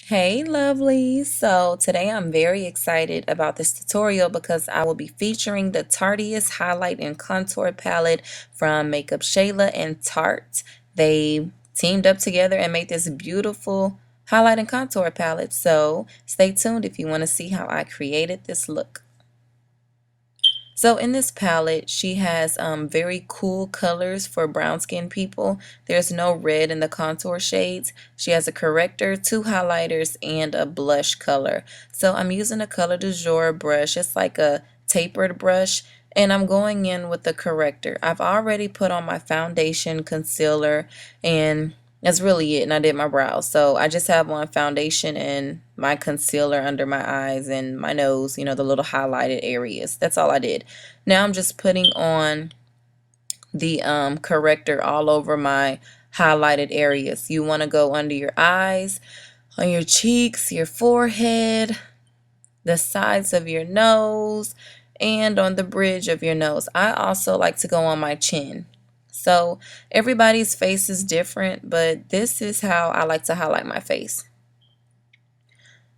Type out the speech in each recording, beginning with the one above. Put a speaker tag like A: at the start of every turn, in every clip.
A: Hey lovelies, so today I'm very excited about this tutorial because I will be featuring the Tartiest Highlight and Contour Palette from Makeup Shayla and Tarte. They teamed up together and made this beautiful highlight and contour palette, so stay tuned if you want to see how I created this look. So in this palette, she has very cool colors for brown skin people. There's no red in the contour shades. She has a corrector, two highlighters, and a blush color. So I'm using a Color du Jour brush. It's like a tapered brush. And I'm going in with the corrector. I've already put on my foundation, concealer, and that's really it. And I did my brows. So I just have on foundation and my concealer under my eyes and my nose, the little highlighted areas. That's all I did. Now I'm just putting on the corrector all over my highlighted areas. You want to go under your eyes, on your cheeks, your forehead, the sides of your nose, and on the bridge of your nose. I also like to go on my chin. So everybody's face is different, but this is how I like to highlight my face.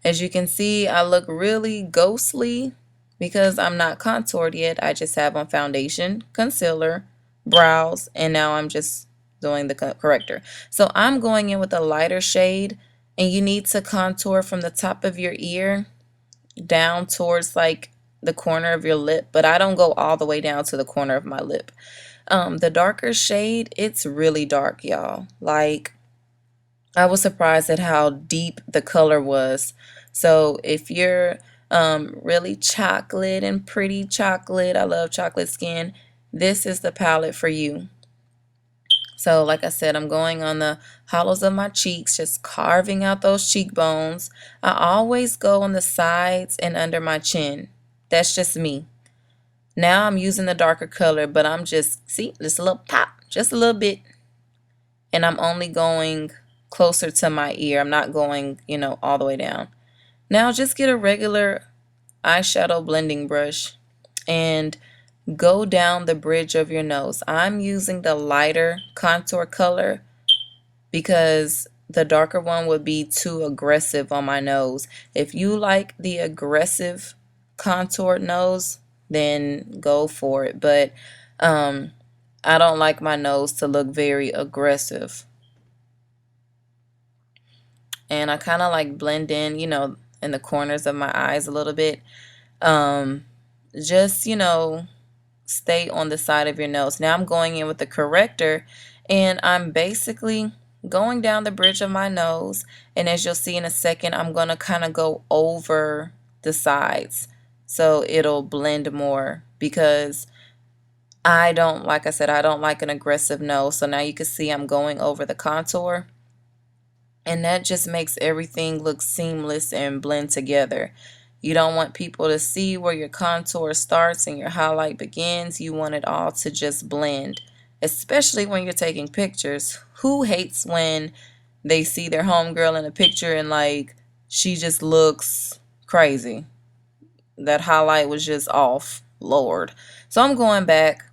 A: As you can see, I look really ghostly because I'm not contoured yet. I just have on foundation, concealer, brows, and now I'm just doing the corrector. So I'm going in with a lighter shade, and you need to contour from the top of your ear down towards like the corner of your lip, but I don't go all the way down to the corner of my lip. The darker shade, it's really dark, y'all. Like, I was surprised at how deep the color was. So if you're really chocolate and pretty chocolate, I love chocolate skin, this is the palette for you. So like I said, I'm going on the hollows of my cheeks, just carving out those cheekbones. I always go on the sides and under my chin. That's just me. Now I'm using the darker color, but I'm just, see, just a little pop, just a little bit. And I'm only going closer to my ear. I'm not going, all the way down. Now just get a regular eyeshadow blending brush and go down the bridge of your nose. I'm using the lighter contour color because the darker one would be too aggressive on my nose. If you like the aggressive contoured nose, then go for it. But I don't like my nose to look very aggressive. And I kind of like blend in, in the corners of my eyes a little bit. Just, stay on the side of your nose. Now I'm going in with the corrector, and I'm basically going down the bridge of my nose, and as you'll see in a second, I'm going to kind of go over the sides so it'll blend more because I don't, like I said, I don't like an aggressive nose. So now you can see I'm going over the contour, and that just makes everything look seamless and blend together. You don't want people to see where your contour starts and your highlight begins. You want it all to just blend, especially when you're taking pictures. Who hates when they see their homegirl in a picture and like she just looks crazy? That highlight was just off. Lord. So I'm going back,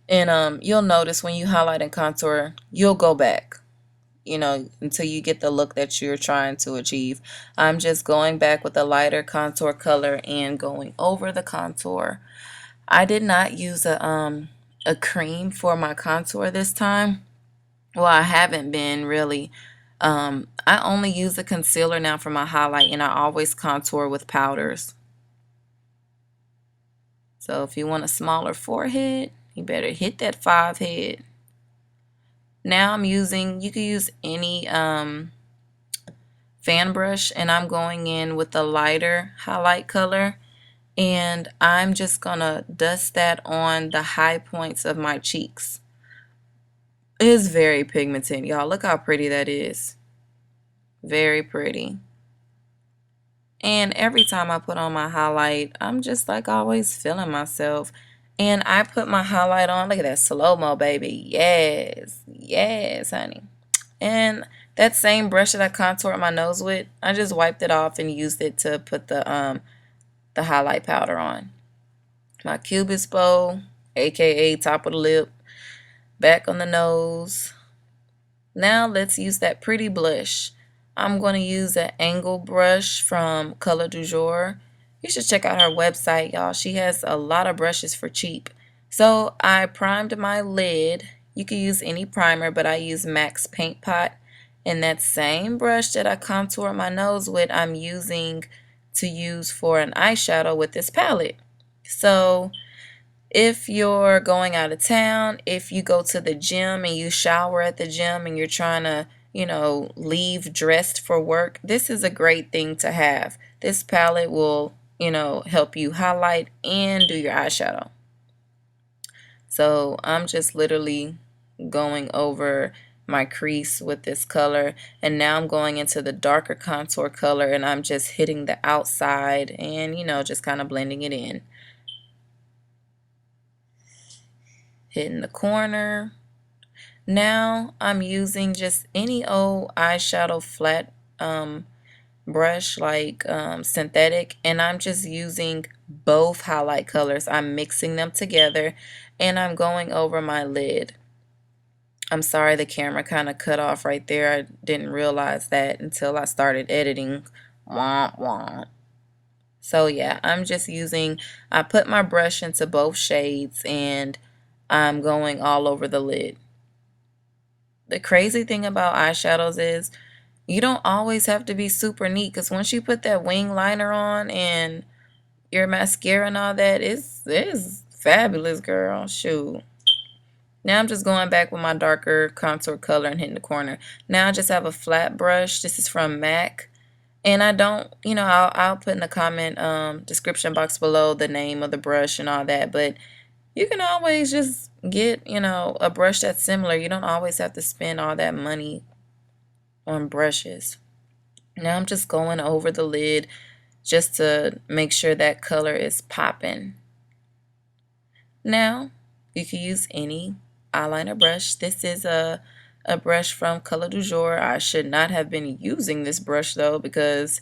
A: and you'll notice when you highlight and contour, you'll go back, until you get the look that you're trying to achieve. I'm just going back with a lighter contour color and going over the contour. I did not use a cream for my contour this time. Well, I haven't been really. I only use a concealer now for my highlight, and I always contour with powders. So if you want a smaller forehead, you better hit that 5 head. Now I'm using, you can use any fan brush, and I'm going in with the lighter highlight color, and I'm just gonna dust that on the high points of my cheeks. It is very pigmented, y'all. Look how pretty that is. Very pretty. And every time I put on my highlight, I'm just like always feeling myself. And I put my highlight on. Look at that slow-mo, baby. Yes. Yes, honey. And that same brush that I contoured my nose with, I just wiped it off and used it to put the highlight powder on. My cubist bow, aka top of the lip, back on the nose. Now let's use that pretty blush. I'm going to use an angle brush from Color du Jour. You should check out her website, y'all. She has a lot of brushes for cheap. So I primed my lid. You can use any primer, but I use MAC's Paint Pot. And that same brush that I contour my nose with, I'm using to use for an eyeshadow with this palette. So if you're going out of town, if you go to the gym and you shower at the gym and you're trying to, leave dressed for work, this is a great thing to have. This palette will, help you highlight and do your eyeshadow. So I'm just literally going over my crease with this color, and now I'm going into the darker contour color and I'm just hitting the outside and just kind of blending it in, hitting the corner. Now I'm using just any old eyeshadow flat brush, like synthetic, and I'm just using both highlight colors. I'm mixing them together and I'm going over my lid. I'm sorry the camera kind of cut off right there. I didn't realize that until I started editing. Womp womp. So yeah, I'm just using, I put my brush into both shades and I'm going all over the lid. The crazy thing about eyeshadows is you don't always have to be super neat, because once you put that wing liner on and your mascara and all that, it's fabulous, girl. Shoot. Now I'm just going back with my darker contour color and hitting the corner. Now I just have a flat brush. This is from MAC. And I don't, I'll put in the comment description box below the name of the brush and all that. But you can always just get, a brush that's similar. You don't always have to spend all that money on brushes. Now I'm just going over the lid just to make sure that color is popping. Now you can use any eyeliner brush. This is a brush from Color du Jour. I should not have been using this brush though, because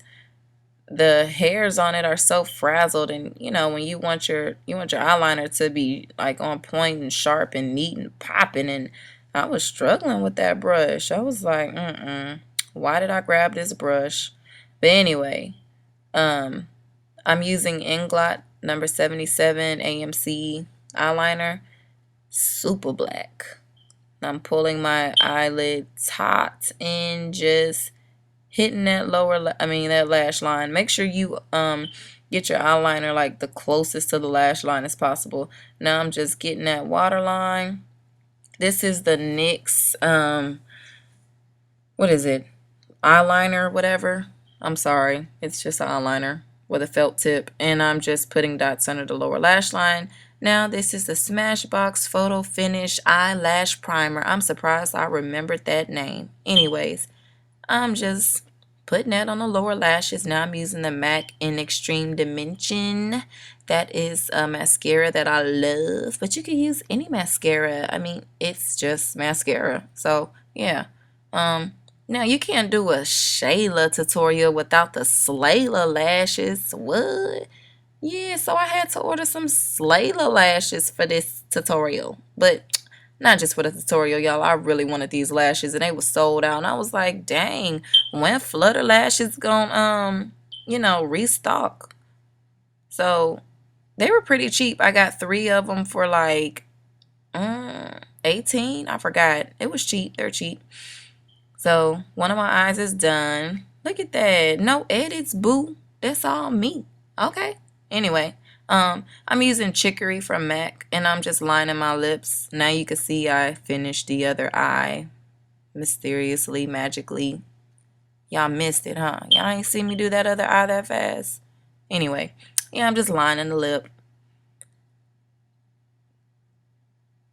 A: the hairs on it are so frazzled, and when you want your eyeliner to be like on point and sharp and neat and popping, and I was struggling with that brush. I was like, why did I grab this brush? But anyway, I'm using Inglot number 77 AMC eyeliner, super black. I'm pulling my eyelid taut and just hitting that that lash line. Make sure you get your eyeliner like the closest to the lash line as possible. Now I'm just getting that waterline. This is the NYX what is it? Eyeliner, whatever. I'm sorry. It's just an eyeliner with a felt tip, and I'm just putting dots under the lower lash line. Now this is the Smashbox Photo Finish Eyelash Primer. I'm surprised I remembered that name. Anyways, I'm just putting that on the lower lashes. Now I'm using the MAC in Extreme Dimension. That is a mascara that I love, but you can use any mascara. I mean, it's just mascara. So yeah. Now you can't do a Shayla tutorial without the Slayla lashes. What? Yeah, so I had to order some Slayla lashes for this tutorial. But not just for the tutorial, y'all. I really wanted these lashes and they were sold out. And I was like, dang, when Flutterlashes gonna restock? So they were pretty cheap. I got 3 of them for like 18. I forgot. It was cheap. They're cheap. So one of my eyes is done. Look at that. No edits, boo. That's all me. Okay. Anyway, I'm using Chicory from MAC, and I'm just lining my lips. Now you can see I finished the other eye mysteriously, magically. Y'all missed it, huh? Y'all ain't see me do that other eye that fast. Anyway, yeah, I'm just lining the lip.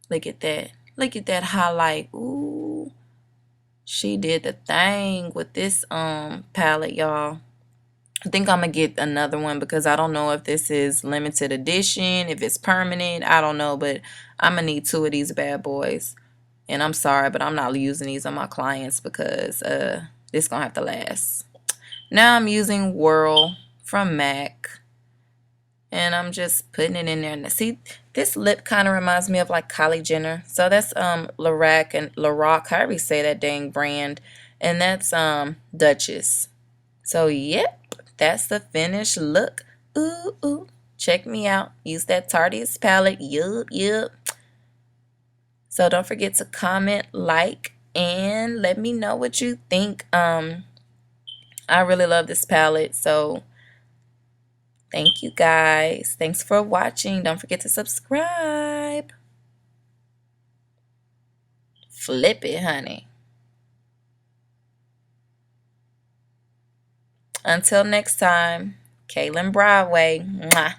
A: Look at that. Look at that highlight. Ooh. She did the thing with this palette, y'all. I think I'm going to get another one because I don't know if this is limited edition, if it's permanent. I don't know, but I'm going to need 2 of these bad boys. And I'm sorry, but I'm not using these on my clients because this going to have to last. Now I'm using Whirl from MAC. And I'm just putting it in there. And see, this lip kind of reminds me of like Kylie Jenner. So that's Lorac, however you say that dang brand. and that's Duchess. So yep, that's the finished look. Ooh, ooh. Check me out. Use that Tartiest palette. Yup, yup. So don't forget to comment, like, and let me know what you think. I really love this palette. So thank you guys. Thanks for watching. Don't forget to subscribe. Flip it, honey. Until next time, Kaylin Broadway. Mwah.